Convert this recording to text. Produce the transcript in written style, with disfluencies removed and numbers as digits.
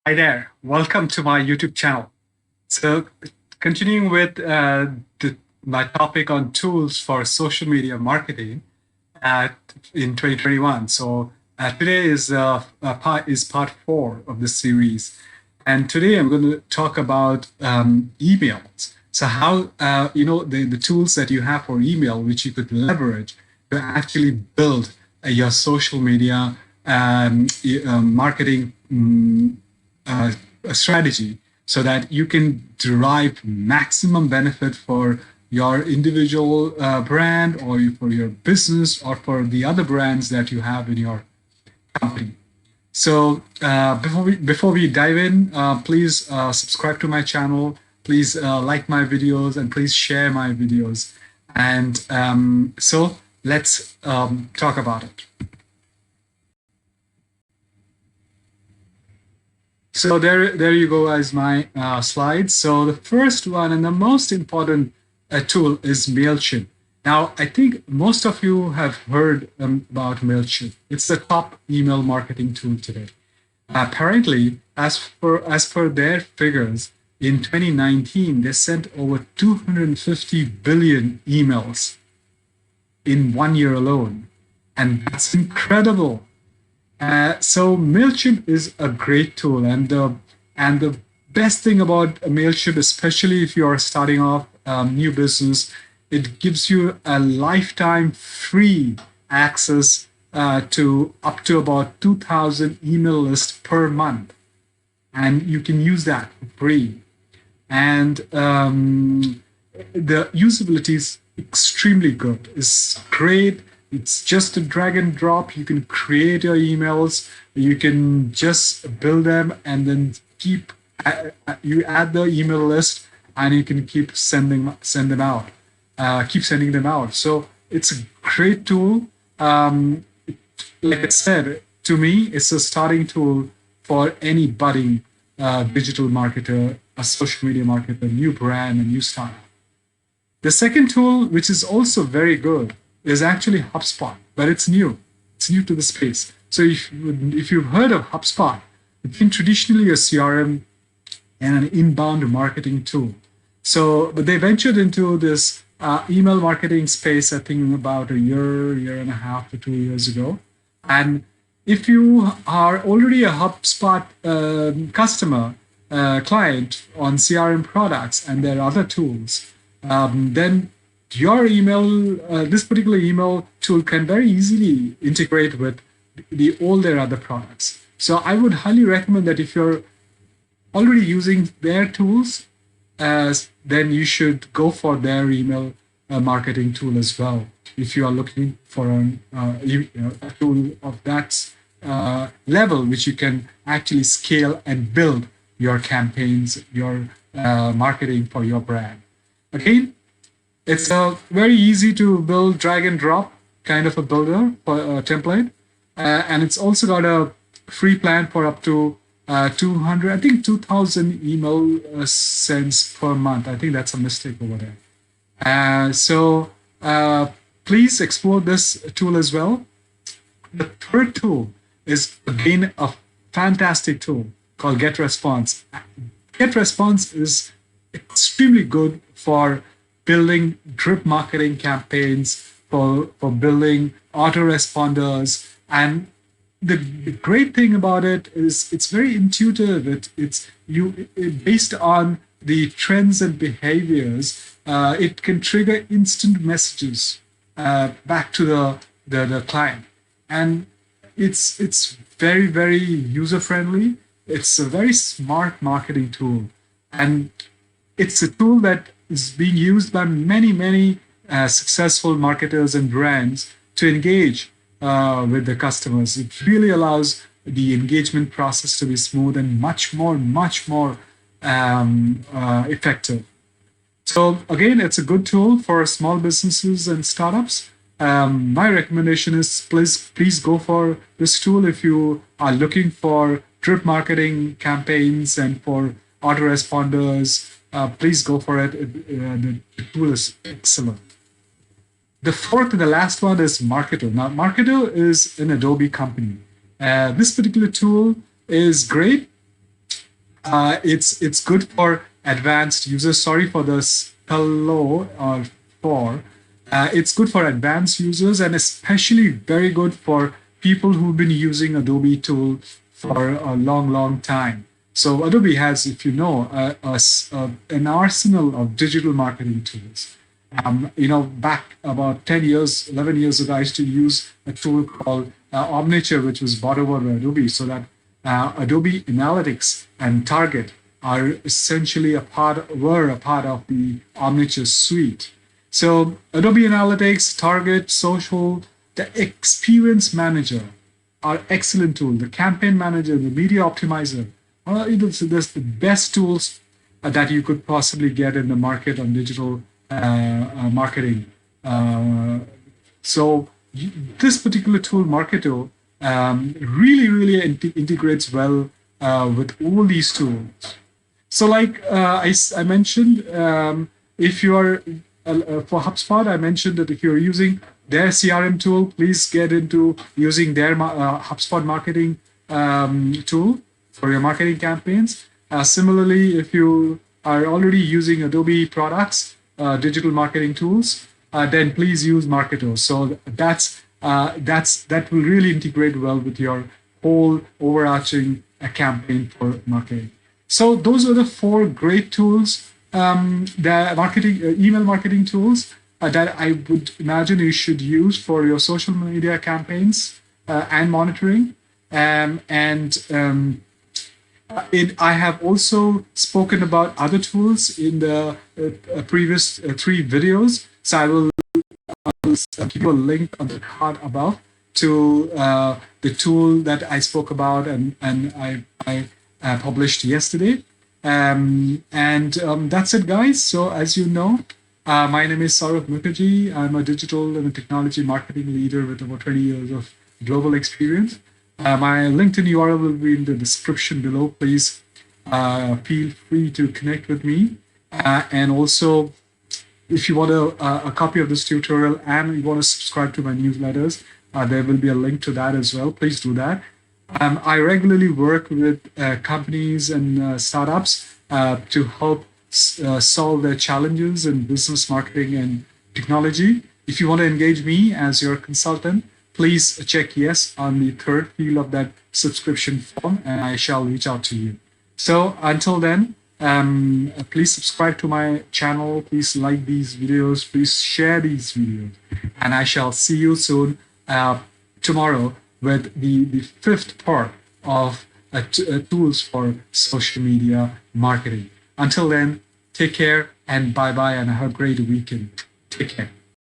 Hi there. Welcome to my YouTube channel. So, continuing with my topic on tools for social media marketing at, in 2021. So, today is part four of this series, and today I'm going to talk about emails. So, how the tools that you have for email, which you could leverage to actually build your social media marketing a strategy so that you can derive maximum benefit for your individual brand or for your business or for the other brands that you have in your company. So before we dive in, please subscribe to my channel. Please like my videos and please share my videos. And so let's talk about it. So there you go as my slides. So the first one and the most important tool is MailChimp. Now, I think most of you have heard about MailChimp. It's the top email marketing tool today. Apparently, as per their figures, in 2019, they sent over 250 billion emails in 1 year alone. And that's incredible. So MailChimp is a great tool, and the best thing about MailChimp, especially if you are starting off new business, it gives you a lifetime free access to up to about 2,000 email lists per month, and you can use that for free. And the usability is extremely good. It's great. It's just a drag and drop. You can create your emails. You can just build them and then you add the email list and you can send them out. Keep sending them out. So it's a great tool. Like I said, to me, it's a starting tool for any budding digital marketer, a social media marketer, new brand, a new startup. The second tool, which is also very good, is actually Hubspot, but it's new. It's new to the space. So if you've heard of Hubspot, it's been traditionally a CRM and an inbound marketing tool. So, but they ventured into this email marketing space, I think about a year and a half to 2 years ago. And if you are already a Hubspot customer, client on CRM products and their other tools, then your email, this particular email tool can very easily integrate with all their other products. So I would highly recommend that if you're already using their tools, then you should go for their email marketing tool as well. If you are looking for a tool of that level, which you can actually scale and build your campaigns, your marketing for your brand. Again, it's a very easy to build drag and drop kind of a builder template. And it's also got a free plan for up to 200, I think 2,000 email sends per month. I think that's a mistake over there. So please explore this tool as well. The third tool is again a fantastic tool called GetResponse. GetResponse is extremely good for building drip marketing campaigns, for building autoresponders. And the great thing about it is it's very intuitive. It's based on the trends and behaviors. It can trigger instant messages back to the client, and it's very, very user friendly. It's a very smart marketing tool, and it's a tool that is being used by many successful marketers and brands to engage with the customers. It really allows the engagement process to be smooth and much more effective. So again, it's a good tool for small businesses and startups. My recommendation is please go for this tool if you are looking for drip marketing campaigns and for autoresponders. Please go for it. The tool is excellent. The fourth and the last one is Marketo. Now, Marketo is an Adobe company. This particular tool is great It's good for advanced users. Sorry for the hello or for. It's good for advanced users and especially very good for people who've been using Adobe tool for a long, long time. So Adobe has, if you know, an arsenal of digital marketing tools. Back about 10 years, 11 years ago, I used to use a tool called Omniture, which was bought over by Adobe, so that Adobe Analytics and Target are essentially were a part of the Omniture suite. So Adobe Analytics, Target, Social, the Experience Manager are excellent tool. The Campaign Manager, the Media Optimizer, there's the best tools that you could possibly get in the market on digital marketing. So this particular tool, Marketo, really, really integrates well with all these tools. So like I mentioned, if you are for HubSpot, I mentioned that if you're using their CRM tool, please get into using their HubSpot marketing tool for your marketing campaigns. Similarly, if you are already using Adobe products, digital marketing tools, then please use Marketo. So that will really integrate well with your whole overarching campaign for marketing. So those are the 4 great tools, the marketing email marketing tools that I would imagine you should use for your social media campaigns and monitoring. I have also spoken about other tools in the previous 3 videos. So I will give you a link on the card above to the tool that I spoke about and I published yesterday. That's it, guys. So as you know, my name is Saurav Mukherjee. I'm a digital and technology marketing leader with over 20 years of global experience. My LinkedIn URL will be in the description below. Please feel free to connect with me. And also, if you want a copy of this tutorial and you want to subscribe to my newsletters, there will be a link to that as well. Please do that. I regularly work with companies and startups to help solve their challenges in business marketing and technology. If you want to engage me as your consultant, please check yes on the 3rd field of that subscription form and I shall reach out to you. So until then, please subscribe to my channel. Please like these videos. Please share these videos. And I shall see you soon tomorrow with the 5th part of tools for social media marketing. Until then, take care and bye-bye and have a great weekend. Take care.